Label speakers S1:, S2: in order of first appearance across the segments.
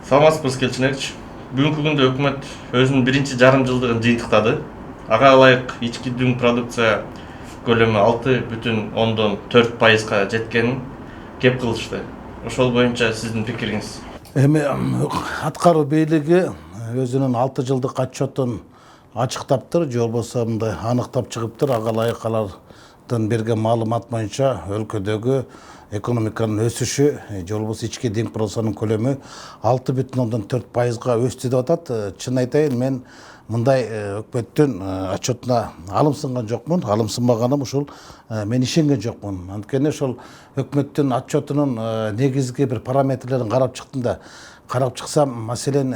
S1: Саламатсызбы Келчиневич. Бүгүнкү күндө өкмөт өзүнүн биринчи жарым жылдыгын жыйынтыктады. Ага ылайык ички дүң продукция көлөмү 6,4%га жеткенин кеп кылышты. Ошол боюнча сиздин пикириңиз?
S2: Эми аткаруу бийлиги өзүнүн 6 жылдык отчетун ачыктаптыр, же болбосо мындай аныктап чыгыптыр. Ага ылайык алардан берген маалымат боюнча өлкөдөгү экономиканын өсүшү, же болбосо ички диң продукциянын көлөмү 6,4%га өстү деп атат. Чын айтайын, мен мындай өкмөттүн отчетуна алымсынган жокмун. Алымсынбаганым ушул мен ишенген жокмун. Анткени ошол өкмөттүн отчетунун негизги бир параметрлерин карап чыктым да. Карап чыксам, маселен,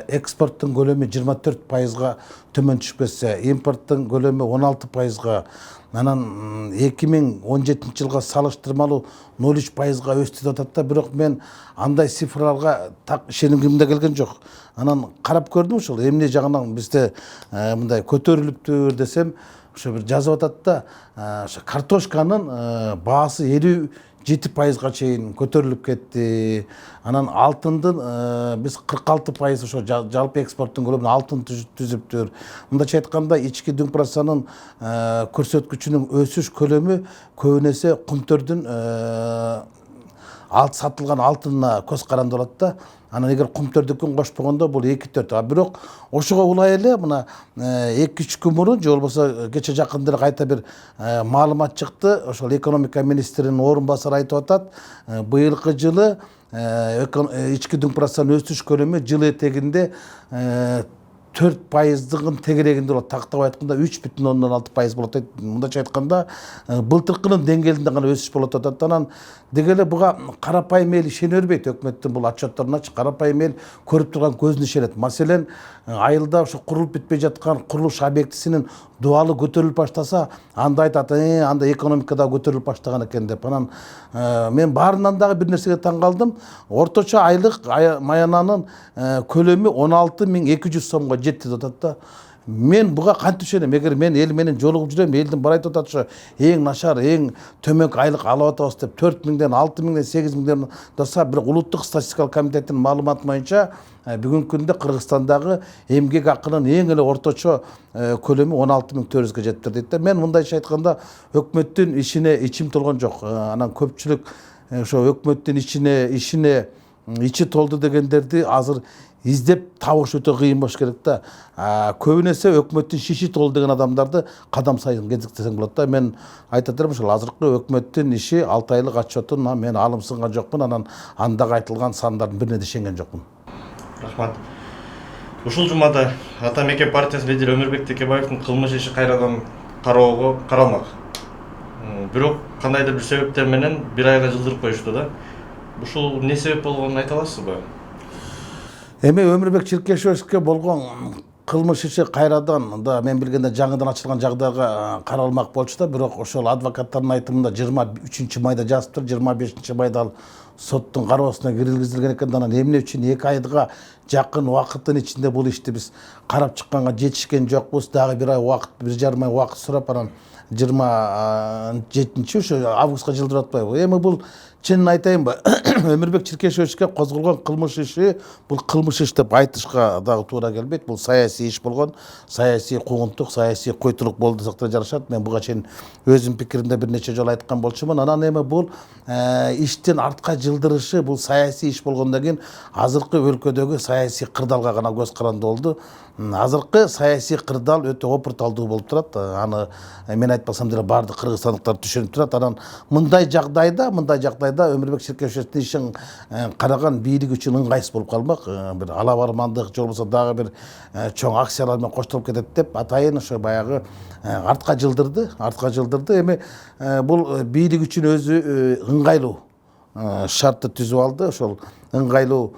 S2: экспорттун көлөмү 24%га төмөн түшпөсө, импорттун көлөмү 16%га, анан 2017 жылга салыштырмалуу 0,3%га өстү деп атат да. Бирок мен андай цифраларга так ишенгим келген жок. Анан карап көрдүм, ушул эмне жагынан бизде мындай көтөрүлүптүр десем, ошо бир жазып атат да, ошо картошканын баасы 57%га чейин көтөрүлүп кетти. Анан алтындын биз 46% ошо жалпы экспорттун көлөмүнүн алтын түзүптүр. Мындайча айтканда, ички дүң продукциянын көрсөткүчүнүн өсүш көлөмү көбүнесе кумтөрдүн сатылган алтынына көз каранды болот да. Анан эгер кумтөрдүкүн кошпогондо бул 2-4. Бирок ошого улай эле мына 2-3 күн мурун, же болбосо кече жакында эле кайта бир маалымат чыкты. Ошол экономика министринин орун басары айтып атат, быйылкы жылы ички дүң продукциянын өсүш көлөмү жыл этегинде 4%-дын тегерегинде болот. Тактап айтканда 3,6% болот дейт. Мындайча айтканда, былтыркынын деңгээлинде гана өсүш болот деп атат. Анан деги эле буга карапайым эл ишене бербейт, өкмөттүн бул отчетторуна. Карапайым эл көрүп турган көзүн ишенет. Маселен, айылда ошо курулуп бүтпөй жаткан курулуш объектисинин дуалы көтөрүлүп баштаса, анда айтат, анда экономика да көтөрүлүп баштаган экен деп. Анан мен баарынан дагы бир нерсеге таң калдым. Орточо айлык маянанын көлөмү 16.200 сомго жетти деп атат да. Мен буга кантип ишенем? Эгер мен эл менен жолугуп жүрөм, элдин баары айтып атат, ошо эң начар, эң төмөнкү айлык алып атабыз деп 4.000ден 6.000ден 8.000ден даса, бирок улуттук статистикалык комитеттин маалыматы боюнча бүгүнкү күндө Кыргызстандагы эмгек акынын эң эле орточо көлөмү 16.400га жетти дейт да. Мен мындайча айтканда, өкмөттүн ишине ичим толгон жок. Анан көпчүлүк ошо өкмөттүн ишине ичи толду дегендерди азыр издеп табыш өтө кыйын болуш керек да. Көбүнесе өкмөттүн шиши толду деген адамдарды кадам сайын кезиктесең болот да. Мен айтат элем, ошол азыркы өкмөттүн иши 6 айлык отчетуна мен алымсынган жокмун. Анан андагы айтылган сандардын бирине да ишенген жокмун.
S1: Рахмат. Ушул жумада Ата Мекен партиясынын лидери Өмүрбек Текебаевдин кылмыш иши кайрадан каралмак. Бирок кандайдыр бир себептер менен 1 айга жылдырып коюшту да. Ушул эмне себеп болгонун айта аласызбы?
S2: Эми Өмүрбек Черкешевичке болгон кылмыш иши кайрадан да мен билгенде жаңыдан ачылган жагдайга каралмак болчу да. Бирок ошол адвокаттардын айтымында 23 майда жазыптыр, 25 майда ал соттун кароосуна киргизилген экен. Анан эмне үчүн 2 айга жакын убакыттын ичинде бул ишти биз карап чыкканга жетишкен жокпуз. Дагы 1 ай убакыт, 1,5 ай убакыт сурап, анан 27 ошо августка жылдырып атпайбы? Эми бул чынын айтайынбы, Өмүрбек Черкешевичке козголгон кылмыш иши бул кылмыш иш деп айтышка дагы туура келбейт. Бул саясий иш болгон, саясий куугунтук, саясий койтулук болду десек да жарашат. Мен буга чейин өзүмдүн пикиримде бир нече жолу айткан болчумун. Анан эми бул иштин артка жылдырышы, бул саясий иш болгондон кийин азыркы өлкөдөгү саясий кырдаалга гана көз каранды болду. Азыркы саясий кырдаал өтө опурталдуу болуп турат. Аны мен айтпасам деле баардык кыргызстандыктар түшүнүп турат. Анан мындай жагдайда Өмүрбек Черкешевичтин ишин караган бийлик үчүн ыңгайсыз болуп калмак. Бир алабармандык, же болбосо дагы бир чоң акциялар менен коштолуп кетет деп атайын ошо баягы артка жылдырды. Эми бул бийлик үчүн өзү ыңгайлуу шартты түзүп алды. Ошол ыңгайлуу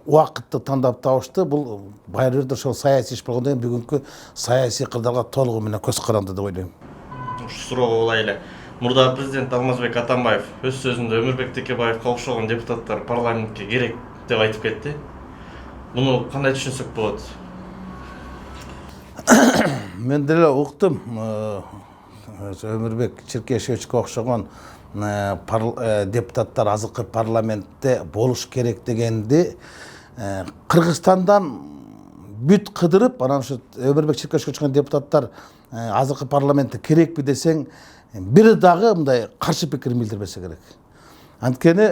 S2: убакытты тандап табышты. Бул баары бир ошол саясий иш болгондон кийин бүгүнкү саясий кырдаалга толугу менен көз каранды деп ойлойм.
S1: Суроого улай эле. Мурда президент Алмазбек Атамбаев өз сөзүндө Өмүрбек Текебаевге окшогон депутаттар парламентке керек деп айтып кетти. Муну кандай түшүнсөк болот?
S2: Мен деле уктум. Өмүрбек Черкешевичке окшогон депутаттар азыркы парламентте болуш керек дегенди Кыргызстандан бүт кыдырып анан ушу Өмүрбек Чиркешевичке чыккан депутаттар азыркы парламентте керекпи десең, бири дагы мындай каршы пикирин билдирбесе керек. Анткени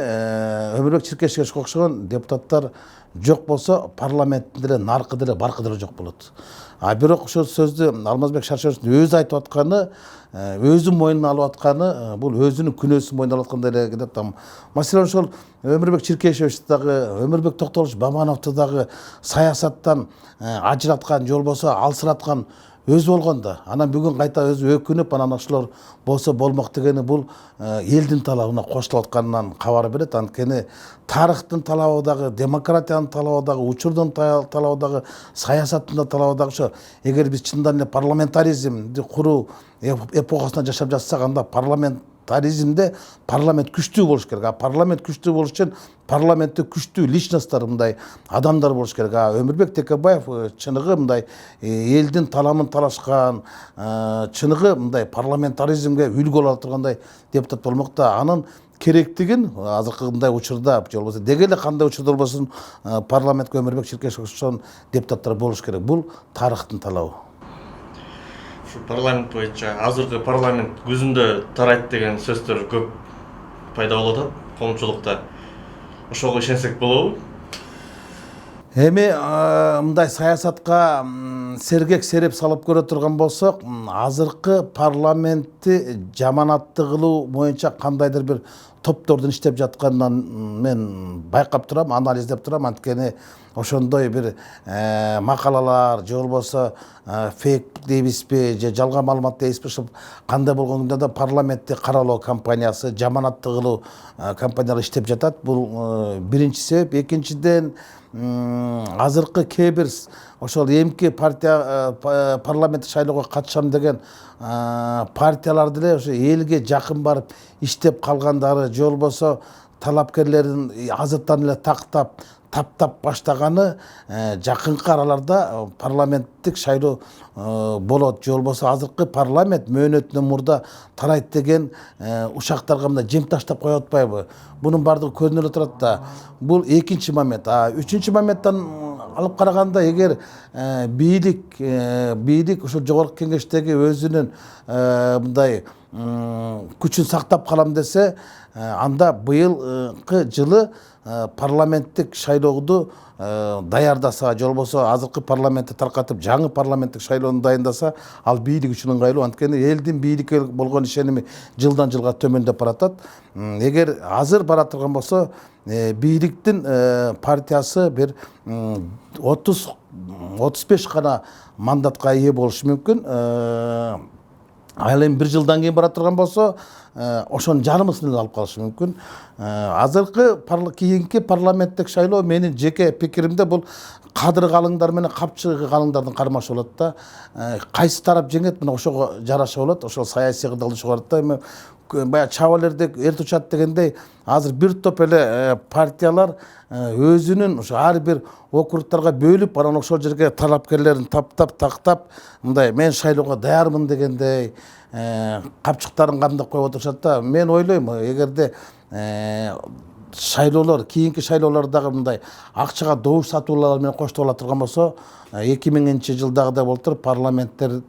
S2: Өмүрбек Чиркешевичке окшогон депутаттар жок болсо парламенттин деле наркы деле баркы деле жок болот. А бирок ошол сөздү Алмазбек Шаршеновичтин өзү айтып атканы, өзү мойнуна алып атканы, бул өзүнүн күнөөсүн мойнуна алып аткандай эле кетет. Маселен ошол Өмүрбек Чиркешевич дагы, Өмүрбек Токтогулович Бамановду дагы саясаттан ажыраткан, же болбосо алсыраткан өзү болгон да. Анан бүгүн кайта өзү өкүнүп, анан ошолор болсо болмок дегени бул элдин талабына кошулуп атканынан кабар берет. Анткени тарыхтын талабы дагы, демократиянын талабы дагы, учурдун талабы дагы, саясаттын да талабы дагы ошо. Эгер биз чындан эле парламентаризмди куруу эпохасында жашап жатсак, анда парламентаризмде парламент күчтүү болуш керек. А парламент күчтүү болуш үчүн парламентте күчтүү личносттор, мындай адамдар болуш керек. А Өмүрбек Текебаев чыныгы мындай элдин таламын талашкан, чыныгы мындай парламентаризмге үлгү боло тургандай депутат болмок да. Анын керектигин азыркындай учурда, же болбосо деги эле кандай учурда болбосун парламентке Өмүрбек Чиркешевичке окшогон депутаттар болуш керек. Бул тарыхтын талабы.
S1: Парламент боюнча азыркы парламент көзүндө тарайт деген сөздөр көп пайда болуп атат коомчулукта. Ошого ишенсек болобу?
S2: Эми мындай саясатка сергек сереп салып көрө турган болсок, азыркы парламентти жаманатты кылуу боюнча кандайдыр бир топтордун иштеп жатканын мен байкап турам, анализдеп турам. Анткени ошондой бир макалалар, же болбосо фейк дейбизби, же жалган маалымат дейбизби, ошол кандай болгондо да парламентти каралоо компаниясы, жаманатты кылуу компаниялар иштеп жатат. Бул биринчи себеп. Экинчиден, азыркы кээ бир ошол эмки партия парламенттик шайлоого катышам деген партиялар деле ошо элге жакын барып иштеп калгандары, же болбосо талапкерлерин азыртан эле таптап баштаганы жакынкы араларда парламенттик шайлоо болот, же болбосо азыркы парламент мөөнөтүнөн мурда тарайт деген ушактарга мындай жем таштап коюп атпайбы? Бунун баардыгы көрүнүп турат да. Бул экинчи момент. Үчүнчү моменттан алып караганда, эгер бийлик ошол жогорку кеңештеги өзүнүн мындай күчүн сактап калам десе, анда быйылкы жылы парламенттик шайлоодо даярдаса, же болбосо азыркы парламентти таркатып жаңы парламенттик шайлоону дайындаса, ал бийлик үчүн ыңгайлуу. Анткени элдин бийликке болгон ишеними жылдан жылга төмөндөп баратат. Эгер азыр бара турган болсо, бийликтин партиясы бир 30-35 гана мандатка ээ болушу мүмкүн. Ал эми бир жылдан кийин бара турган болсо, ошонун жарымысын эле алып калышы мүмкүн. Азыркы кийинки парламенттик шайлоо менин жеке пикиримде бул кадыр калыңдар менен капчы калыңдардын кармашы болот да. Кайсы тарап жеңет, мына ошого жараша болот. Ошол саясий кырдаалды чыгарат да. Эми баягы чабалердек эрт учат дегендей, азыр бир топ эле партиялар өзүнүн ошо ар бир округтарга бөлүп, анан ошол жерге талапкерлерин тактап, мындай мен шайлоого даярмын дегендей капчыктарын камдап коюп отурушат да. Мен ойлойм, эгерде шайлоолор, кийинки шайлоолордагы мындай акчага добуш сатуулар менен коштола турган болсо, 2000-жылдагыдай болуп туруп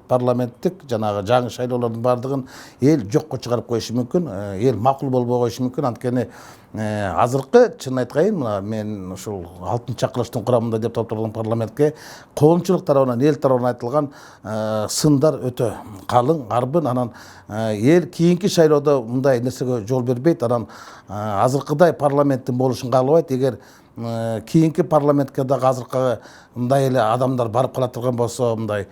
S2: парламенттик жанагы жаңы шайлоолордун баардыгын эл жокко чыгарып коюшу мүмкүн, эл макул болбой коюшу мүмкүн. Анткени азыркы, чын айткайын, мына мен ушул 6-чакырылыштын курамында деп топтолгон парламентке коомчулук тарабынан, эл тарабынан айтылган сындар өтө калың, арбын. Анан эл кийинки шайлоодо мындай нерсеге жол бербейт. Анан азыркыдай парламенттин болушун каалабайт. Эгер кийинки парламентке дагы азыркы мындай эле адамдар барып кала турган болсо, мындай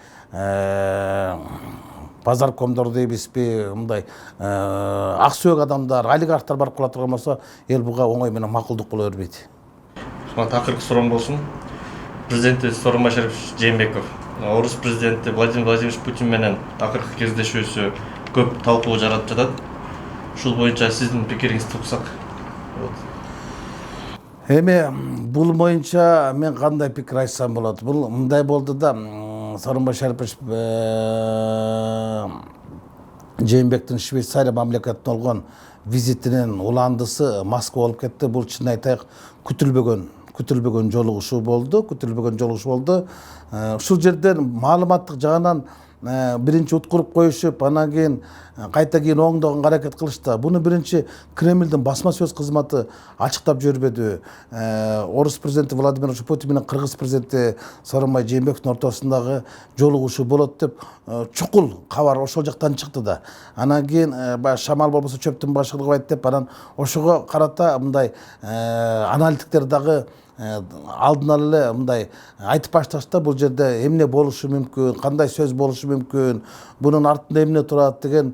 S2: базаркомдор дейбизби, мындай ак сөөк адамдар, олигархтар барып кала турган болсо, эл буга оңой менен макулдук боло бербейт.
S1: Акыркы суроом болсун. Президенти Сооронбай Жээнбеков, орус президенти Владимир Владимирович Путин менен акыркы кездешүүсү көп талкуу жаратып жатат. Ушул боюнча сиздин пикириңизди уксак.
S2: Эми бул боюнча мен кандай пикир айтсам болот? Бул мындай болду да, Сооронбай Шарипович Жээнбектин Швейцария мамлекетине болгон визитинин уландысы Москва болуп кетти. Бул чын айтайык күтүлбөгөн күтүлбөгөн жолугушуу болду. Ушул жерден маалыматтык жагынан биринчи уткуруп коюшуп, анан кийин кайта кийин оңдогонго аракет кылышты. Буну биринчи Кремлдин басма сөз кызматы ачыктап жибербеди. Орус президенти Владимир Путин менен кыргыз президенти Сооронбай Жээнбековдун ортосундагы жолугушуу болот деп чукул кабар ошол жактан чыкты да. Анан кийин шамал болбосо чөптүн башы кыргыбайт деп анан ошого карата мындай аналитиктер дагы алдын ала эле мындай айтып башташты, бул жерде эмне болушу мүмкүн, кандай сөз болушу мүмкүн, бунун артында эмне турат деген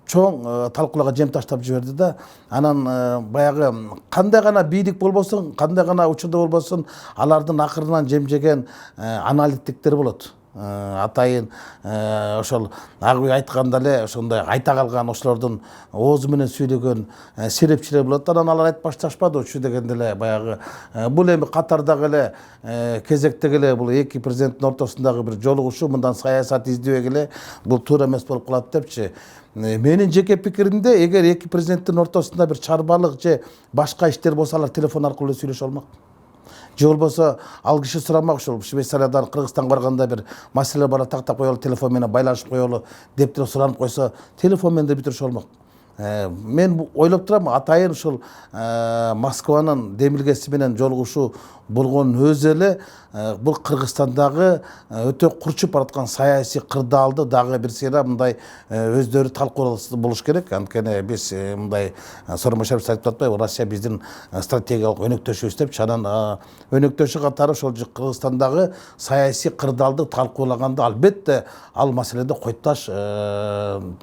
S2: чоң талкууларга жем таштап жиберди да. Анан баягы кандай гана бийлик болбосун, кандай гана учурда болбосун, алардын акырынан жем жеген аналитиктер болот. Атайын ошол агы айтканда эле ошондой айта калган, ошолордун оозу менен сүйлөгөн серепчилер болот. Анан алар айтып башташпады ушу дегенде эле баягы бул эми катардагы эле кезектеги эле бул эки президенттин ортосундагы бир жолугушуу, мындан саясат издебек эле бул туура эмес болуп калат депчи. Менин жеке пикиримде, эгер эки президенттин ортосунда бир чарбалык же башка иштер болсо, алар телефон аркылуу сүйлөшө алмак. Же болбосо ал киши сурамак, ушул Швейцариядан Кыргызстанга барганда бир маселе бар, тактап коелу, телефон менен байланышып коелу деп суранып койсо, телефон менен да бүтүрүшө болмок. Мен ойлоп турам, атайын ушул Москванын демилгеси менен жолугушуу болгонун өзү эле бул Кыргызстандагы өтө курчуп бараткан саясий кырдаалды дагы бир сыйра мындай өздөрү талкуулашты болуш керек. Анткени биз мындай Сооронбай Шарипович айтып атпайбы, Россия биздин стратегиялык өнөктөшүбүз депчи. Анан өнөктөшү катары ошол Кыргызстандагы саясий кырдаалды талкуулаганда албетте ал маселеде Койташ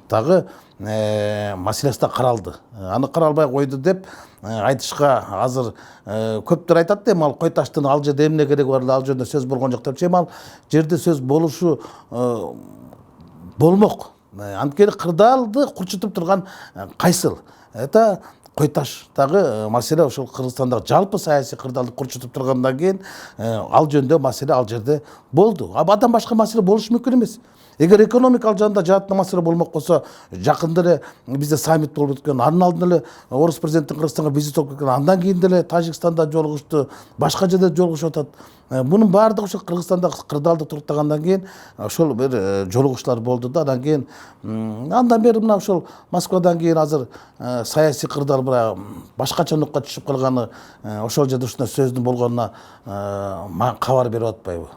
S2: дагы маселеси да каралды. Аны каралбай койду деп айтышка азыр көптөр айтат да, эми ал Койташтын ал жерде эмне кереги бар, ал жерде сөз болгон жок депчи. Эми ал жерде сөз болушу болмок. Анткени кырдаалды курчутуп турган кайсыл? Это Койташтагы маселе, ошол Кыргызстандагы жалпы саясий кырдаалды курчутуп тургандан кийин ал жөнүндө маселе ал жерде болду. Абдан башка маселе болушу мүмкүн эмес. Эгер экономикалык жаанда жаатында маселе болмок болсо, жакында эле бизде саммит болуп өткөн, андан алдын эле Орус президенти Кыргызстанга визит болуп кеткен, андан кийин деле Тажикстанда жолугушту, башка жерде жолугушуп атат. Мунун баардыгы ошол Кыргызстандагы кырдаалды туруктагандан кийин ошол бир жолугуштар болду да. Андан кийин андан бери мына ошол Москвадан кийин азыр саясий кырдаал башкача нукка түшүп калганы, ошол жерде ушундай сөздүн болгонуна кабар берип атпайбы?